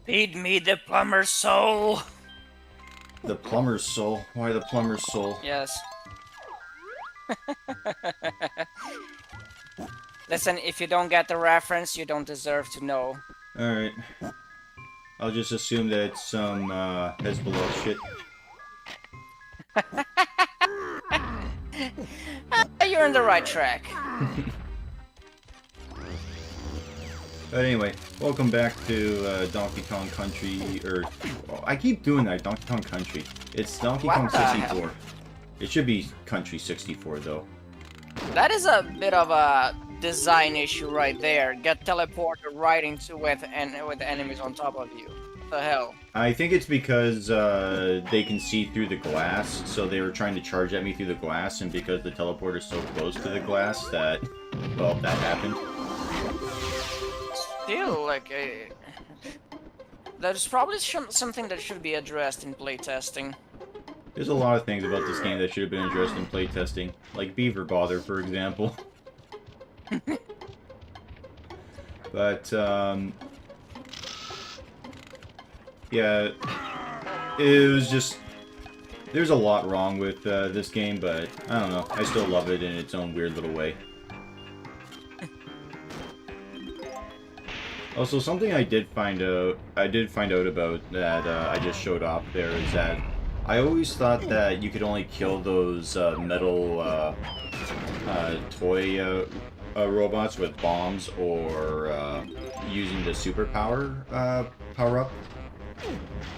Feed me the plumber's soul. The plumber's soul? Why the plumber's soul? Yes. Listen, if you don't get the reference, you don't deserve to know. Alright. I'll just assume that it's some Hezbollah shit. You're on the right track. But anyway, welcome back to Donkey Kong Country, or... Oh, I keep doing that, Donkey Kong Country. It's Donkey Kong 64. It should be Country 64, though. That is a bit of a design issue right there. Get teleported right into with enemies on top of you. What the hell? I think it's because they can see through the glass, so they were trying to charge at me through the glass, and because the teleporter's so close to the glass that, well, that happened. Still, like, there's probably something that should be addressed in playtesting. There's a lot of things about this game that should have been addressed in playtesting, like Beaver Bother, for example. But, yeah, it was just... There's a lot wrong with this game, but I don't know. I still love it in its own weird little way. Also, something I did find out about that I just showed off there is that I always thought that you could only kill those metal toy robots with bombs or using the superpower power-up.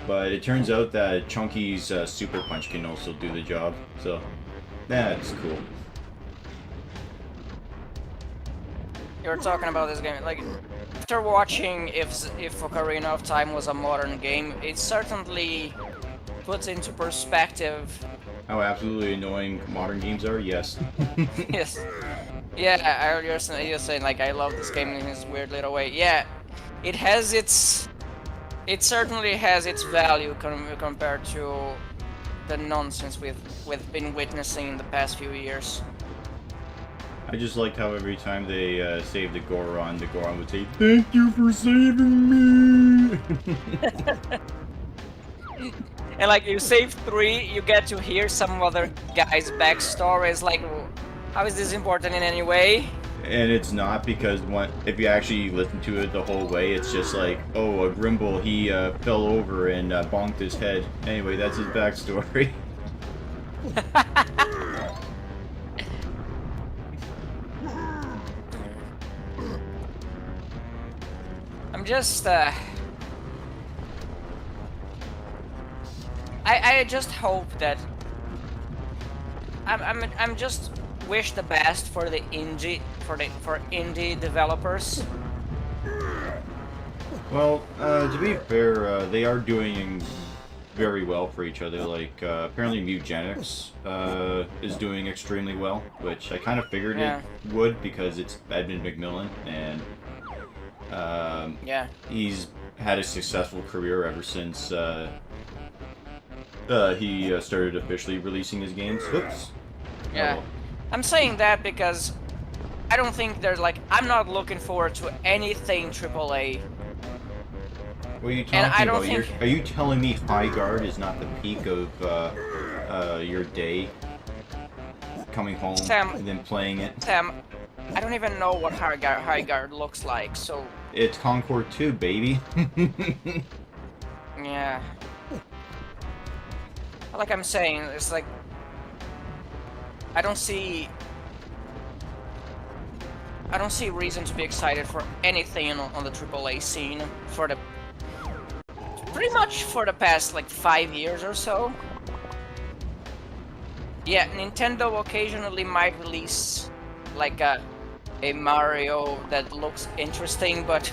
But it turns out that Chunky's Super Punch can also do the job, so that's cool. You were talking about this game, like, after watching if Ocarina of Time was a modern game, it certainly puts into perspective How absolutely annoying modern games are, yes. yes. Yeah, you're saying, like, I love this game in this weird little way. Yeah, it certainly has its value compared to the nonsense we've been witnessing in the past few years. I just liked how every time they saved the Goron would say, "Thank you for saving me!" And like, you save 3, you get to hear some other guy's backstory. It's like, how is this important in any way? And it's not, because if you actually listen to it the whole way, it's just like, oh, a Grimble, he fell over and bonked his head. Anyway, that's his backstory. I'm just, I just hope that I'm just wish the best for the indie developers. Well, to be fair, they are doing very well for each other. Like, apparently Mutagenics is doing extremely well, which I kind of figured it would, because it's Edmund McMillan, and he's had a successful career ever since he started officially releasing his games. Oops. Yeah. Oh. I'm saying that because I don't think there's, like, I'm not looking forward to anything AAA. What are you talking about? Are you telling me High Guard is not the peak of your day? Coming home and then playing it? Sam, I don't even know what High Guard looks like, so... It's Concord 2, baby. Yeah. Like I'm saying, it's like... I don't see reason to be excited for anything on the AAA scene for pretty much for the past, like, 5 years or so. Yeah, Nintendo occasionally might release, like, a Mario that looks interesting, but...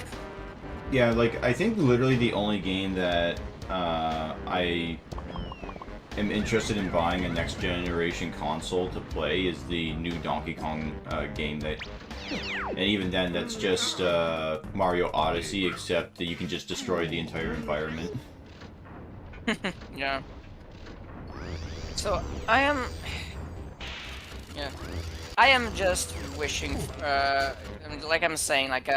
Yeah, like, I think literally the only game that I am interested in buying a next generation console to play is the new Donkey Kong game and even then that's just Mario Odyssey, except that you can just destroy the entire environment. Yeah. So I am just wishing, like I'm saying, like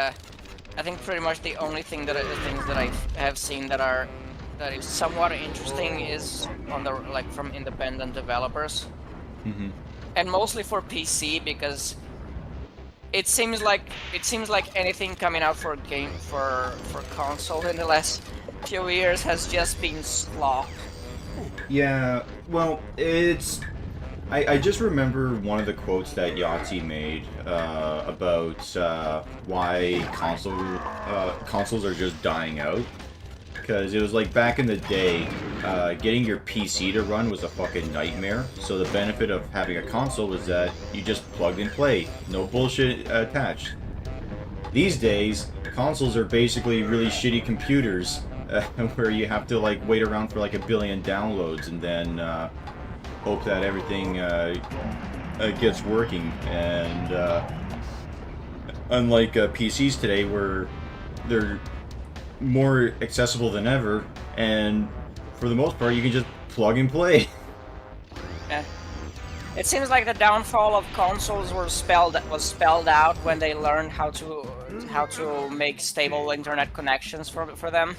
I think pretty much the only thing that the things that I have seen that is somewhat interesting is on the from independent developers, and mostly for PC because it seems like anything coming out for console in the last few years has just been slop. Yeah, well, it's... I just remember one of the quotes that Yahtzee made about why consoles are just dying out. Because it was like back in the day, getting your PC to run was a fucking nightmare. So the benefit of having a console was that you just plug and play, no bullshit attached. These days, consoles are basically really shitty computers where you have to like wait around for like a billion downloads and then hope that everything gets working. And unlike PCs today, where they're more accessible than ever, and for the most part, you can just plug and play. Yeah. It seems like the downfall of consoles was spelled out when they learned how to make stable internet connections for them.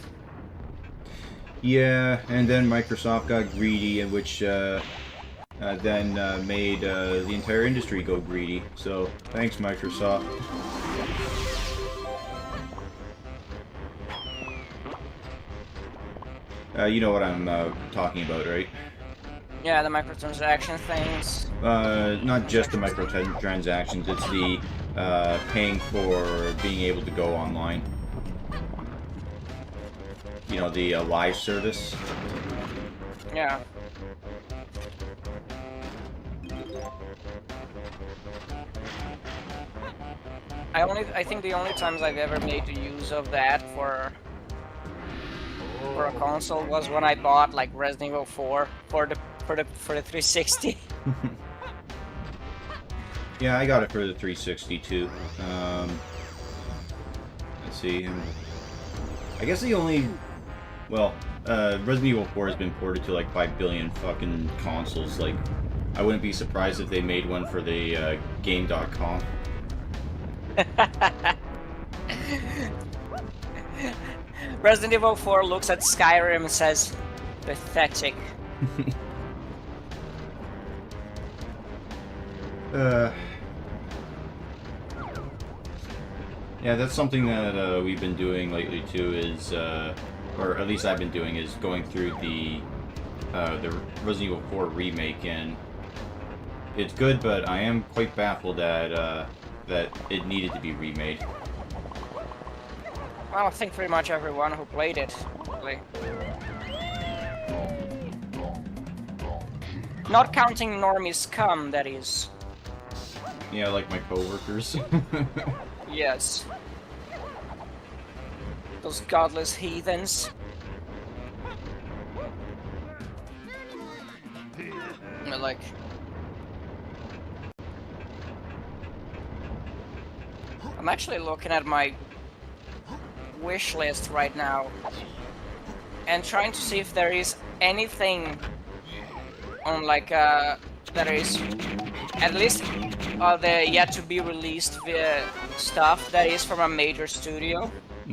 Yeah, and then Microsoft got greedy, in which then made the entire industry go greedy. So thanks, Microsoft. You know what I'm talking about, right? Yeah, the microtransaction things. Not just the microtransactions, it's the paying for being able to go online. You know, the live service. Yeah. I think the only times I've ever made use of that for a console was when I bought like Resident Evil 4 for the 360. Yeah, I got it for the 360 too. Let's see. I guess the only, well, Resident Evil 4 has been ported to like 5 billion fucking consoles. Like, I wouldn't be surprised if they made one for the Game.com. Resident Evil 4 looks at Skyrim and says, pathetic. Yeah, that's something that we've been doing lately too, is, or at least I've been doing, is going through the Resident Evil 4 remake, and it's good, but I am quite baffled that it needed to be remade. Well, I think pretty much everyone who played it, really. Not counting normies scum, that is. Yeah, like my coworkers. Yes. Those godless heathens. Like... I'm actually looking at my wish list right now and trying to see if there is anything on like that is at least the yet to be released stuff that is from a major studio. I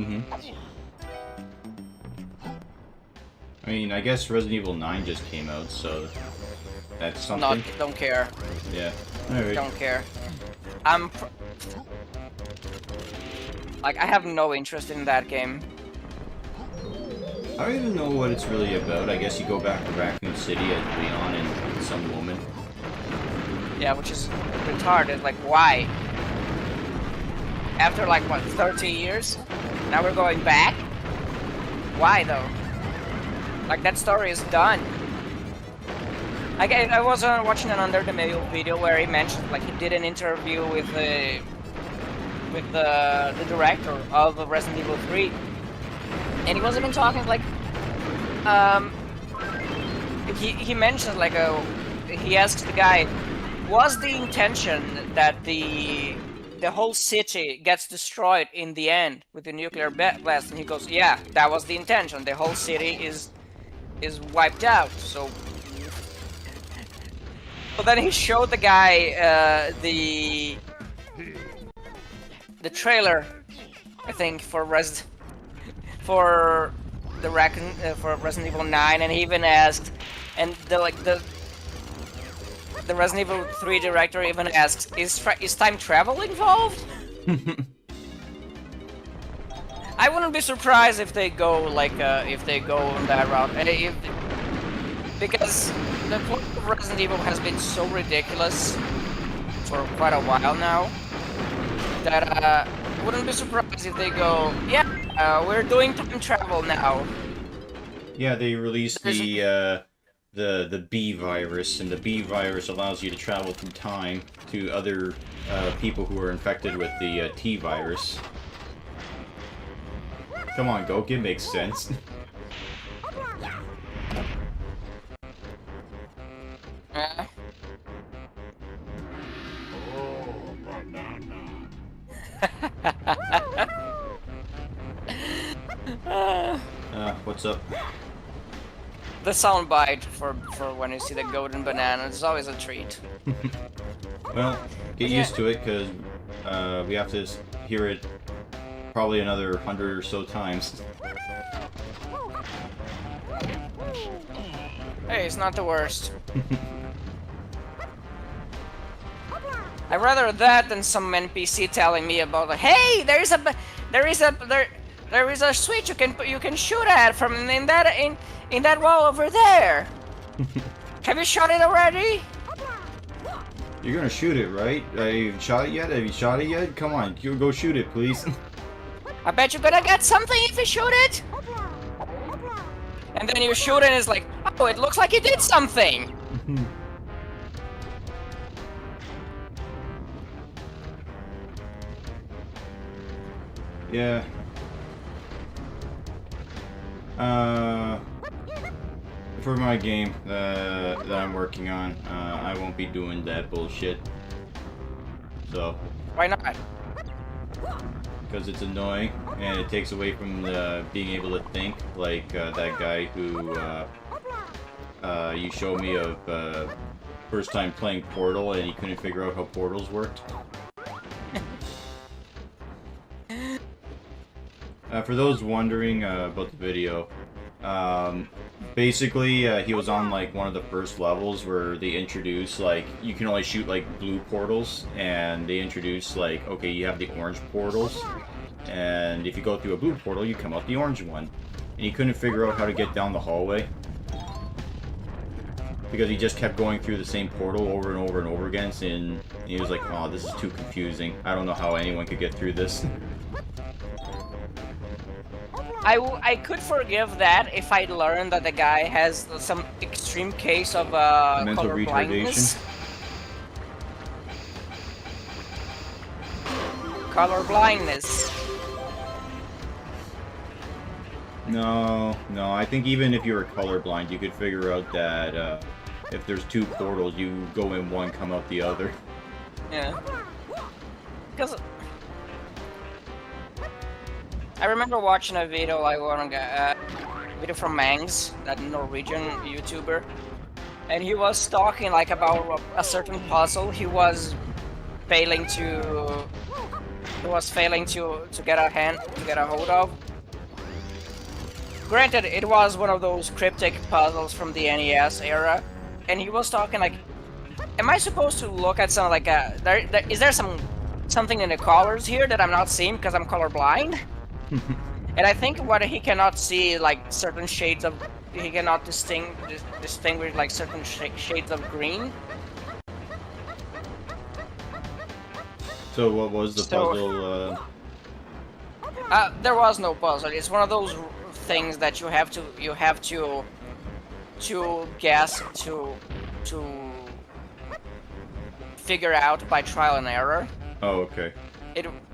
mean, I guess Resident Evil 9 just came out, so that's something. Don't care. Yeah. Alright. Don't care. Like, I have no interest in that game. I don't even know what it's really about. I guess you go back to Raccoon City as Leon and some woman. Yeah, which is retarded. Like, why? After, like, what, 30 years? Now we're going back? Why, though? Like, that story is done. I was watching an Under the Mail video where he mentioned, like, he did an interview with the director of Resident Evil 3, and he was even talking like, he mentioned like he asked the guy, was the intention that the whole city gets destroyed in the end with the nuclear blast? And he goes, yeah, that was the intention. The whole city is wiped out. So, but then he showed the guy the trailer I think for Resident Evil 9, and he even asked, and the Resident Evil 3 director even asks, is time travel involved? I wouldn't be surprised if they go if they go on that route, and because the plot of Resident Evil has been so ridiculous for quite a while now that wouldn't be surprised if they go, yeah, we're doing time travel now. Yeah, they released the B virus, and the B virus allows you to travel through time to other people who are infected with the T virus. Come on, Goki, it makes sense. What's up? The soundbite for when you see the golden banana is always a treat. Well, get used to it, because we have to hear it probably another 100 or so times. Hey, it's not the worst. I'd rather that than some NPC telling me about like, hey, there is a switch you can shoot at from in that wall over there. Have you shot it already? You're gonna shoot it, right? Have you shot it yet? Have you shot it yet? Come on, go shoot it, please. I bet you're gonna get something if you shoot it. And then you shoot it and it's like, oh, it looks like you did something. Yeah. For my game that I'm working on, I won't be doing that bullshit. So. Why not? Because it's annoying, and it takes away from being able to think, like that guy who you showed me of first time playing Portal, and he couldn't figure out how portals worked. For those wondering about the video, basically he was on like one of the first levels where they introduce like you can only shoot like blue portals, and they introduce like, okay, you have the orange portals, and if you go through a blue portal you come out the orange one, and he couldn't figure out how to get down the hallway because he just kept going through the same portal over and over and over again, and he was like, oh, this is too confusing, I don't know how anyone could get through this. I could forgive that if I learned that the guy has some extreme case of mental color blindness. Color blindness. No, I think even if you were colorblind, you could figure out that if there's two portals, you go in one, come out the other. Yeah. Because I remember watching a video video from Mangs, that Norwegian YouTuber, and he was talking like about a certain puzzle he was failing to get a hold of. Granted, it was one of those cryptic puzzles from the NES era, and he was talking like, am I supposed to look at some like is there something in the colors here that I'm not seeing because I'm colorblind? And I think what he cannot see, like certain shades of, he cannot distinguish like certain shades of green. So what was the puzzle? There was no puzzle. It's one of those things that you have to guess to figure out by trial and error. Oh, okay.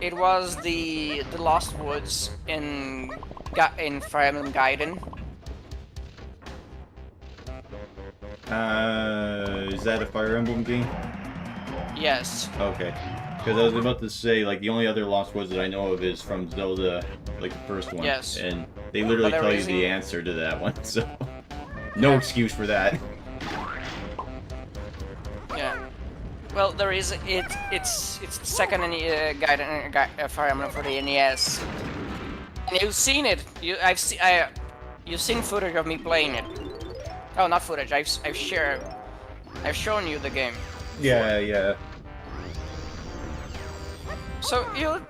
It was the Lost Woods in SamMcKdamn. Is that a Fire Emblem game? Yes. Okay. Because I was about to say, like, the only other Lost Woods that I know of is from Zelda, like the first one. Yes. And they literally tell you the answer to that one, so no excuse for that. Yeah. Well, there is it's the second Fire Emblem for the NES. And you've seen it. You've seen footage of me playing it. Oh, not footage. I've shown you the game. Yeah, yeah. So you.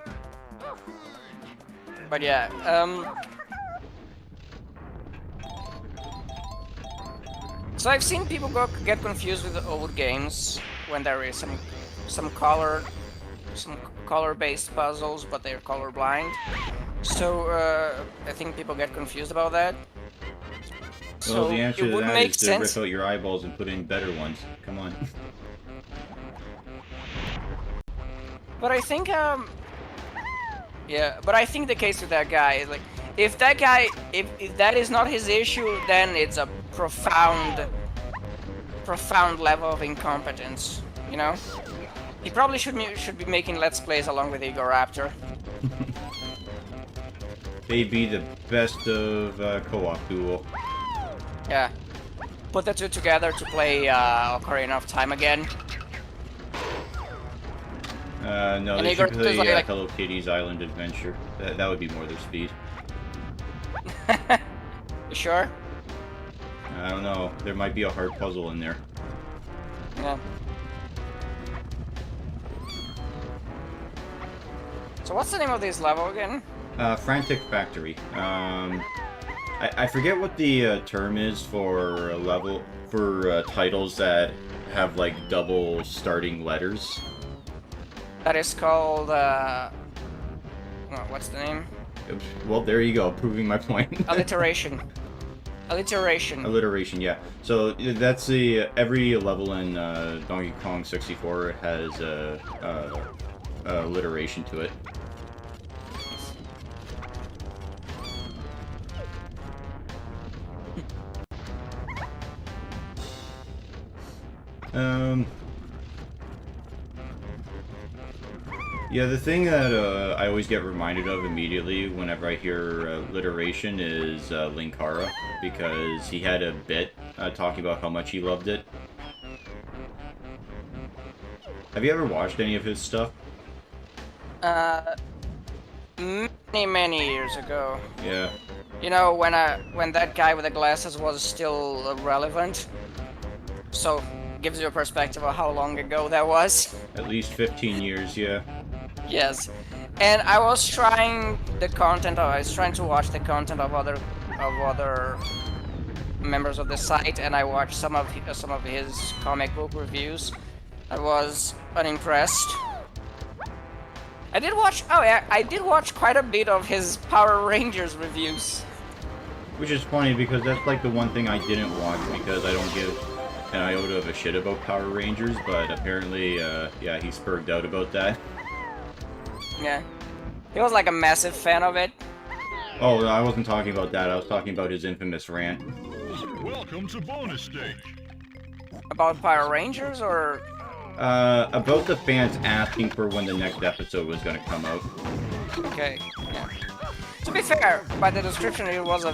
But yeah, So I've seen people get confused with the old games when there is some color-based puzzles, but they're colorblind. So I think people get confused about that. Well, So the answer it to would that make is to sense. rip out your eyeballs and put in better ones. Come on. But I think yeah, but I think the case with that guy is like, if that is not his issue, then it's a profound level of incompetence, you know? He probably should be making Let's Plays along with Igor Raptor. They'd be the best of co-op duo. Yeah. Put the two together to play Ocarina of Time again. No, And they Igor should play like Hello Kitty's Island Adventure. That would be more their speed. You sure? I don't know. There might be a hard puzzle in there. Yeah. So what's the name of this level again? Frantic Factory. I forget what the term is for a level for titles that have like double starting letters. That is called what's the name? Well, there you go, proving my point. Alliteration. Alliteration. Alliteration, yeah. So that's every level in Donkey Kong 64 has alliteration to it. Yeah, the thing that I always get reminded of immediately whenever I hear alliteration is Linkara, because he had a bit talking about how much he loved it. Have you ever watched any of his stuff? Many years ago. Yeah. You know, when that guy with the glasses was still relevant. So, gives you a perspective of how long ago that was. At least 15 years, yeah. Yes. And I was trying to watch the content of other members of the site, and I watched some of his comic book reviews. I was unimpressed. I did watch quite a bit of his Power Rangers reviews. Which is funny because that's like the one thing I didn't watch because I don't give an iota of a shit about Power Rangers, but apparently, yeah, he spurred out about that. Yeah. He was like a massive fan of it. Oh, I wasn't talking about that. I was talking about his infamous rant. Welcome to bonus stage. About Power Rangers, or? About the fans asking for when the next episode was gonna come out. Okay, yeah. To be fair, by the description, it was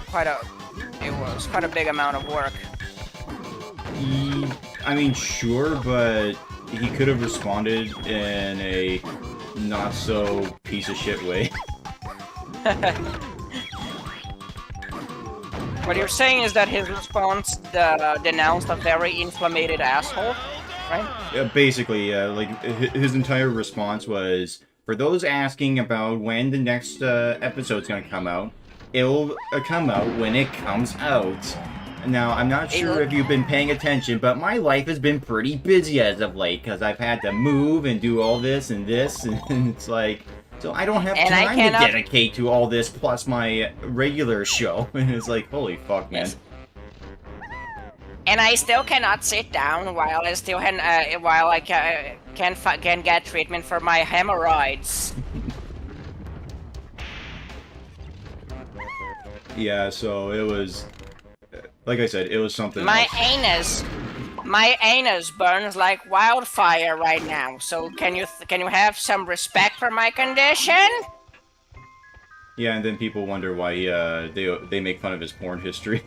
quite a big amount of work. I mean, sure, but he could have responded in a not so piece of shit way. What you're saying is that his response denounced a very inflamed asshole, right? Yeah, basically, like his entire response was, for those asking about when the next episode's gonna come out, it'll come out when it comes out. Now, I'm not sure if you've been paying attention, but my life has been pretty busy as of late, because I've had to move and do all this, and it's like, so I don't have time to dedicate to all this, plus my regular show. And it's like, holy fuck, man. Yes. And I still cannot sit down while I can get treatment for my hemorrhoids. Yeah, so it was, like I said, it was something My else. anus burns like wildfire right now. So can you have some respect for my condition? Yeah, and then people wonder why they make fun of his porn history.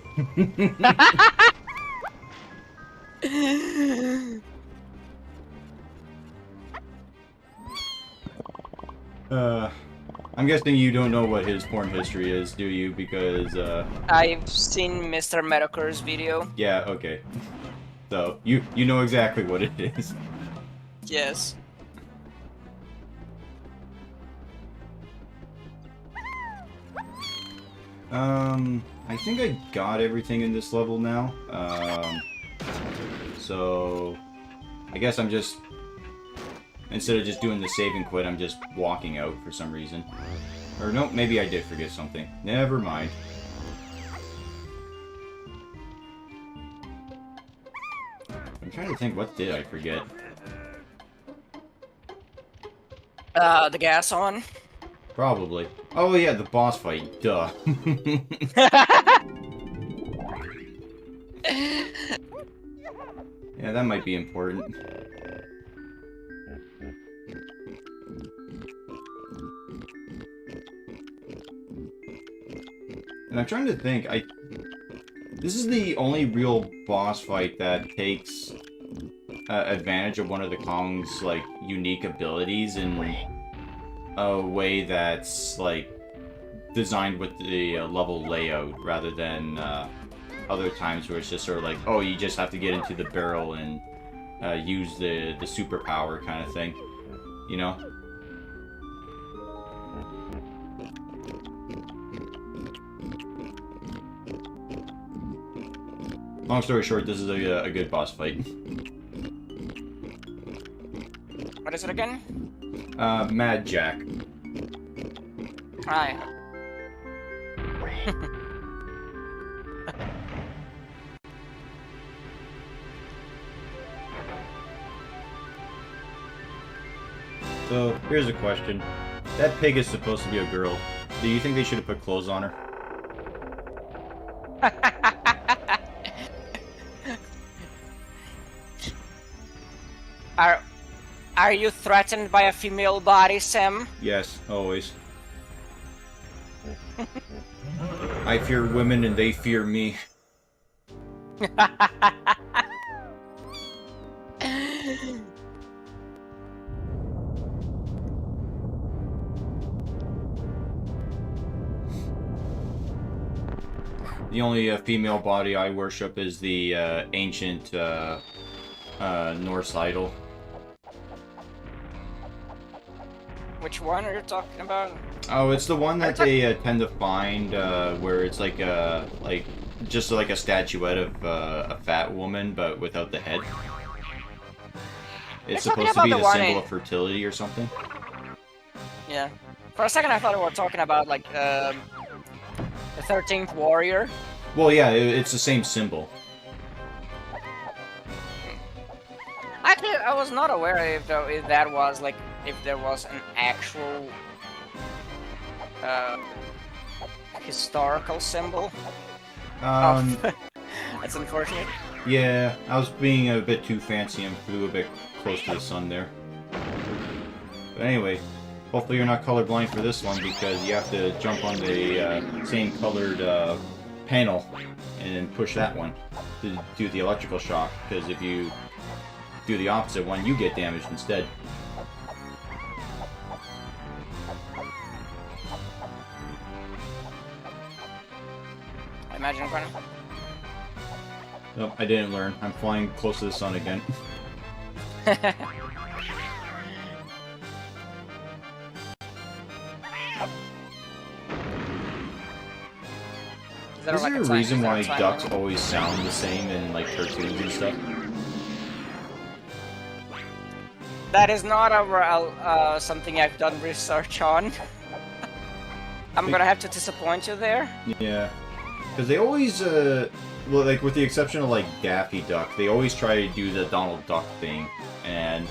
I'm guessing you don't know what his porn history is, do you? Because, I've seen Mr. Metacure's video. yeah, okay. So, you know exactly what it is. Yes. I think I got everything in this level now. So... I guess I'm just... Instead of just doing the save and quit, I'm just walking out for some reason. Or no, maybe I did forget something. Never mind. I'm trying to think, what did I forget? The gas on. Probably. Oh yeah, the boss fight. Duh. Yeah, that might be important. And I'm trying to think, this is the only real boss fight that takes advantage of one of the Kong's, like, unique abilities in a way that's, like, designed with the level layout, rather than other times where it's just sort of like, oh, you just have to get into the barrel and use the superpower kind of thing, you know? Long story short, this is a good boss fight. What is it again? Mad Jack. Hi. So, here's a question. That pig is supposed to be a girl. Do you think they should have put clothes on her? Are you threatened by a female body, Sam? Yes, always. I fear women and they fear me. The only female body I worship is the ancient Norse idol. Which one are you talking about? Oh, it's the one that they tend to find where it's like just like a statuette of a fat woman, but without the head. It's supposed to be the symbol of fertility or something. Yeah. For a second, I thought we were talking about like the 13th Warrior. Well, yeah, it's the same symbol. Actually, I was not aware if that was like if there was an actual historical symbol. That's unfortunate. Yeah, I was being a bit too fancy and flew a bit close to the sun there. But anyway, hopefully you're not colorblind for this one, because you have to jump on the same colored panel and push that one to do the electrical shock, because if you do the opposite one, you get damaged instead. Imagine running. Nope, I didn't learn. I'm flying close to the sun again. Is there a reason why ducks always sound the same in like cartoons and stuff? That is not a something I've done research on. I'm gonna have to disappoint you there. Yeah, because they always, well, like with the exception of like Daffy Duck, they always try to do the Donald Duck thing, and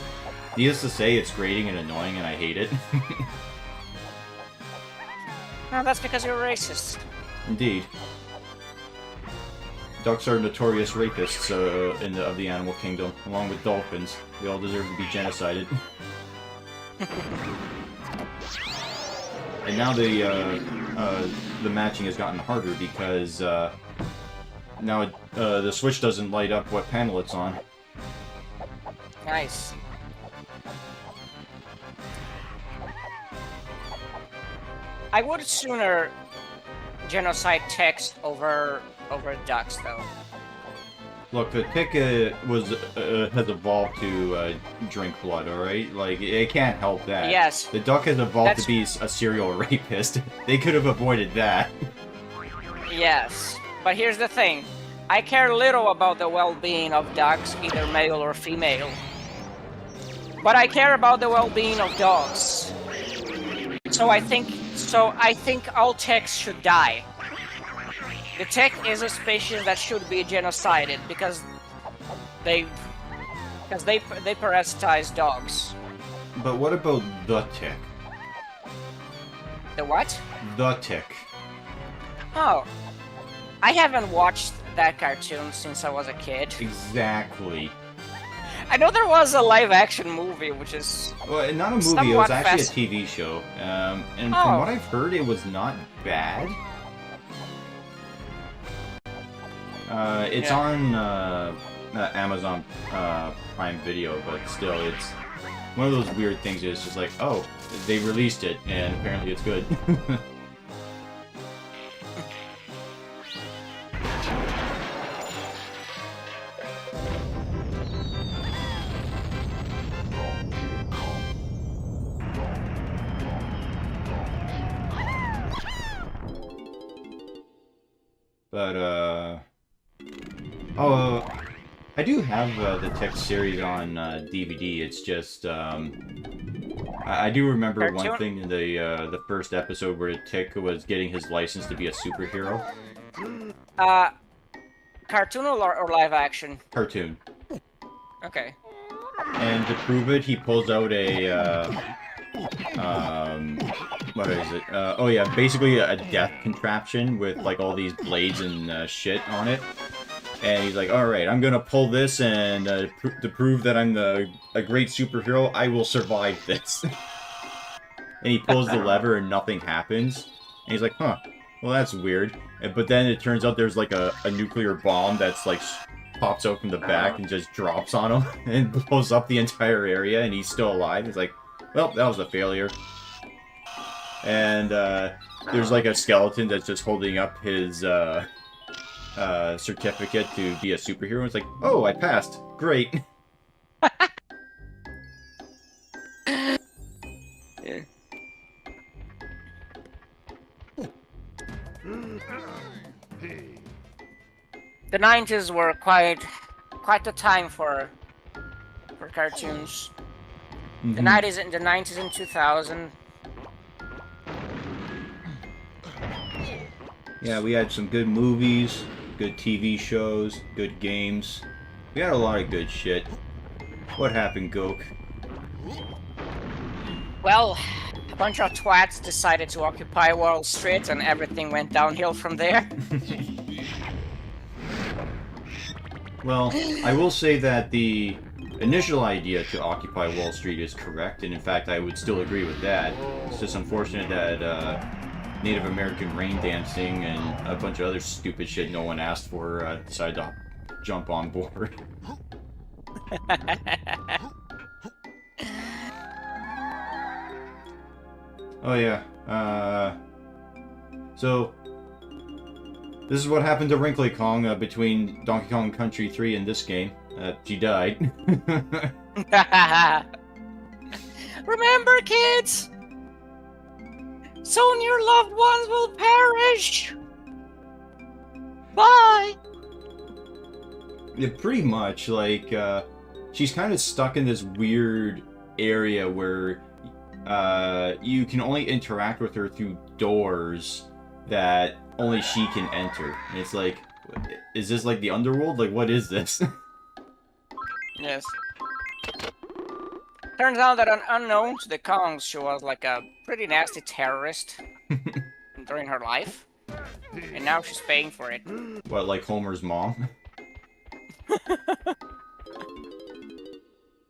needless to say, it's grating and annoying, and I hate it. No, that's because you're racist. Indeed. Ducks are notorious rapists of the animal kingdom, along with dolphins. They all deserve to be genocided. And now the matching has gotten harder because now the switch doesn't light up what panel it's on. Nice. I would sooner genocide ticks over ducks, though. Look, the tick has evolved to drink blood, alright? Like, it can't help that. Yes. The duck has evolved to be a serial rapist. They could have avoided that. Yes, but here's the thing. I care little about the well-being of ducks, either male or female. But I care about the well-being of dogs. So I think all ticks should die. The tick is a species that should be genocided because they parasitize dogs. But what about the tick? The what? The tick. Oh, I haven't watched that cartoon since I was a kid. Exactly. I know there was a live-action movie, which is well, not a movie. It was actually a TV show, and from what I've heard, it was not bad. It's on Amazon Prime Video, but still, it's one of those weird things. It's just like, oh, they released it, and apparently it's good. But, oh, I do have the Tick series on DVD. It's just, I do remember one thing in the first episode where Tick was getting his license to be a superhero. Cartoon or live action? Cartoon. Okay. And to prove it, he pulls out a, what is it? Oh yeah, basically a death contraption with like all these blades and shit on it. And he's like, alright, I'm gonna pull this and to prove that I'm a great superhero, I will survive this. And he pulls the lever and nothing happens. And he's like, huh, well that's weird. But then it turns out there's like a nuclear bomb that's like pops out from the back and just drops on him and blows up the entire area and he's still alive. He's like, well, that was a failure. And there's like a skeleton that's just holding up his certificate to be a superhero. It's like, oh, I passed. Great. Yeah. The 90s were quite the time for cartoons. Mm-hmm. The 90s and 2000. Yeah, we had some good movies, good TV shows, good games. We had a lot of good shit. What happened, Goke? Well, a bunch of twats decided to occupy Wall Street and everything went downhill from there. Well, I will say that the initial idea to occupy Wall Street is correct, and in fact I would still agree with that. It's just unfortunate that Native American rain dancing and a bunch of other stupid shit no one asked for decided to jump on board. Oh yeah, so this is what happened to Wrinkly Kong between Donkey Kong Country 3 and this game. She died. Remember, kids? Soon your loved ones will perish. Bye. Yeah, pretty much. Like, she's kind of stuck in this weird area where you can only interact with her through doors that only she can enter. And it's like, is this like the underworld? Like, what is this? Yes. Turns out that unknown to the Kongs, she was like a pretty nasty terrorist during her life. And now she's paying for it. What, like Homer's mom?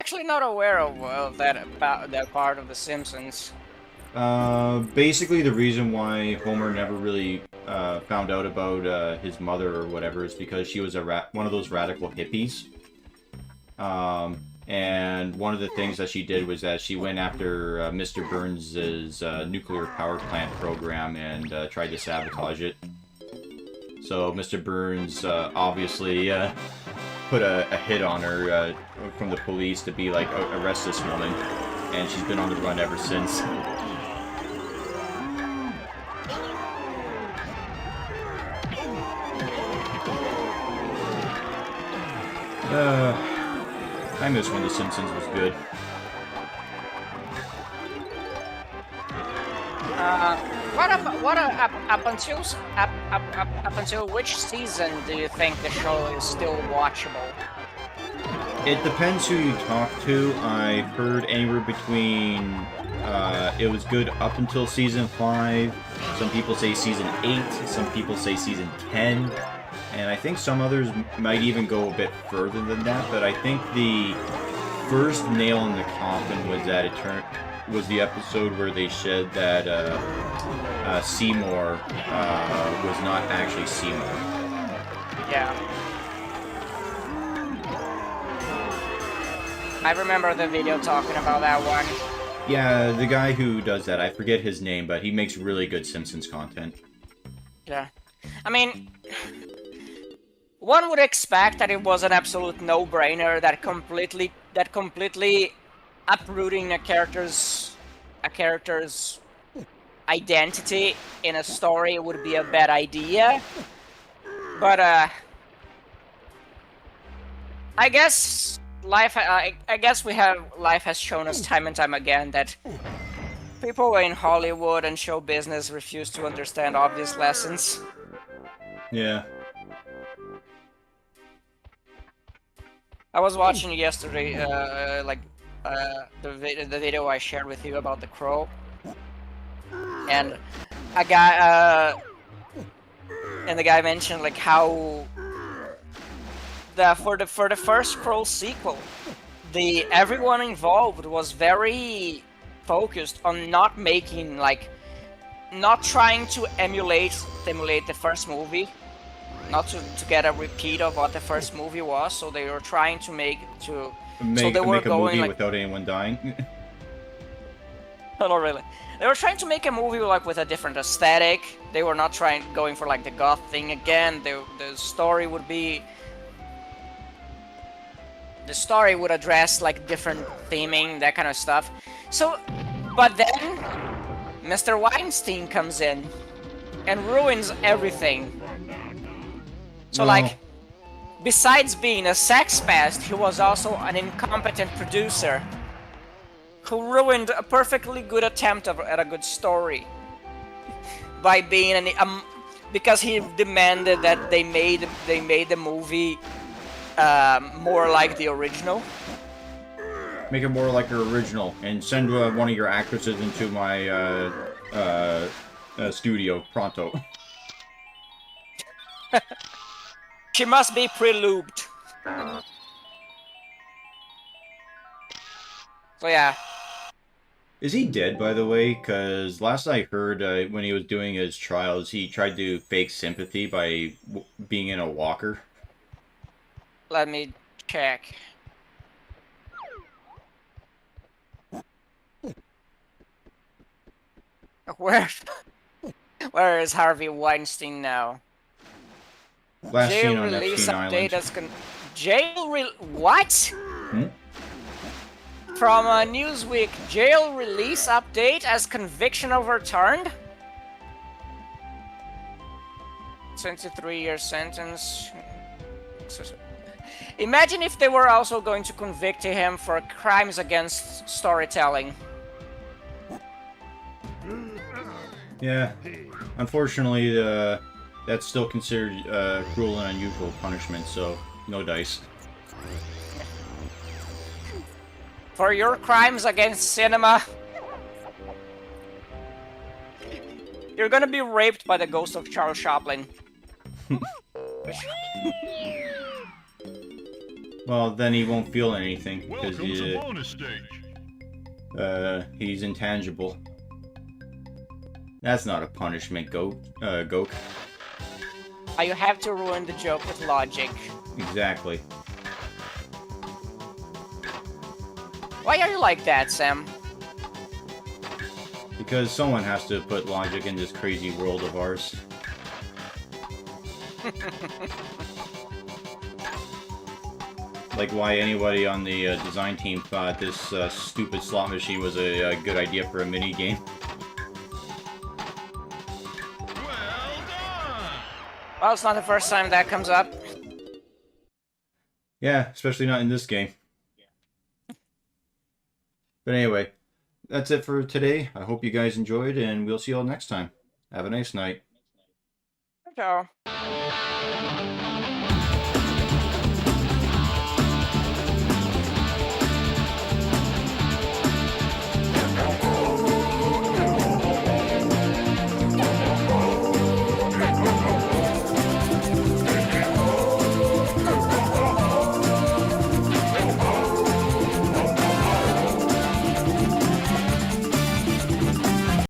Actually not aware of that part of The Simpsons. Basically the reason why Homer never really found out about his mother or whatever is because she was one of those radical hippies. And one of the things that she did was that she went after Mr. Burns' nuclear power plant program and tried to sabotage it. So Mr. Burns obviously put a hit on her from the police to be like, arrest this woman. And she's been on the run ever since. I miss when The Simpsons was good. Up until which season do you think the show is still watchable? It depends who you talk to. I've heard anywhere between it was good up until season 5. Some people say season 8. Some people say season 10. And I think some others might even go a bit further than that. But I think the first nail in the coffin was that was the episode where they said that Seymour was not actually Seymour. Yeah. I remember the video talking about that one. Yeah, the guy who does that, I forget his name, but he makes really good Simpsons content. Yeah. I mean, one would expect that it was an absolute no-brainer that completely uprooting a character's identity in a story would be a bad idea. But I guess life has shown us time and time again that people in Hollywood and show business refuse to understand obvious lessons. Yeah. I was watching yesterday, the video I shared with you about the Crow, and the guy mentioned like how for the first Crow sequel, everyone involved was very focused on not trying to emulate the first movie. Not to get a repeat of what the first movie was, so they were trying to make a movie without anyone dying. No, not really. They were trying to make a movie like with a different aesthetic. They were not going for like the goth thing again. The story would address like different theming, that kind of stuff. So, but then Mr. Weinstein comes in and ruins everything. So, like, besides being a sex pest, he was also an incompetent producer who ruined a perfectly good attempt at a good story by being because he demanded that they made the movie more like the original. Make it more like your original, and send one of your actresses into my studio pronto. She must be pre-lubed. So yeah. Is he dead, by the way? Because last I heard, when he was doing his trials, he tried to fake sympathy by being in a walker. Let me check. Where is Harvey Weinstein now? Last jail seen on release Epstein update Island. as what? From Newsweek, jail release update as conviction overturned. 23-year sentence. Imagine if they were also going to convict him for crimes against storytelling. Yeah, unfortunately, that's still considered cruel and unusual punishment, so no dice. For your crimes against cinema, you're gonna be raped by the ghost of Charles Chaplin. Well, then he won't feel anything, because Welcome to bonus stage. he's intangible. That's not a punishment, Goat. You have to ruin the joke with logic. Exactly. Why are you like that, Sam? Because someone has to put logic in this crazy world of ours. Like why anybody on the design team thought this stupid slot machine was a good idea for a mini game. Well done! Well, it's not the first time that comes up. Yeah, especially not in this game. But anyway, that's it for today. I hope you guys enjoyed, and we'll see you all next time. Have a nice night. Ciao.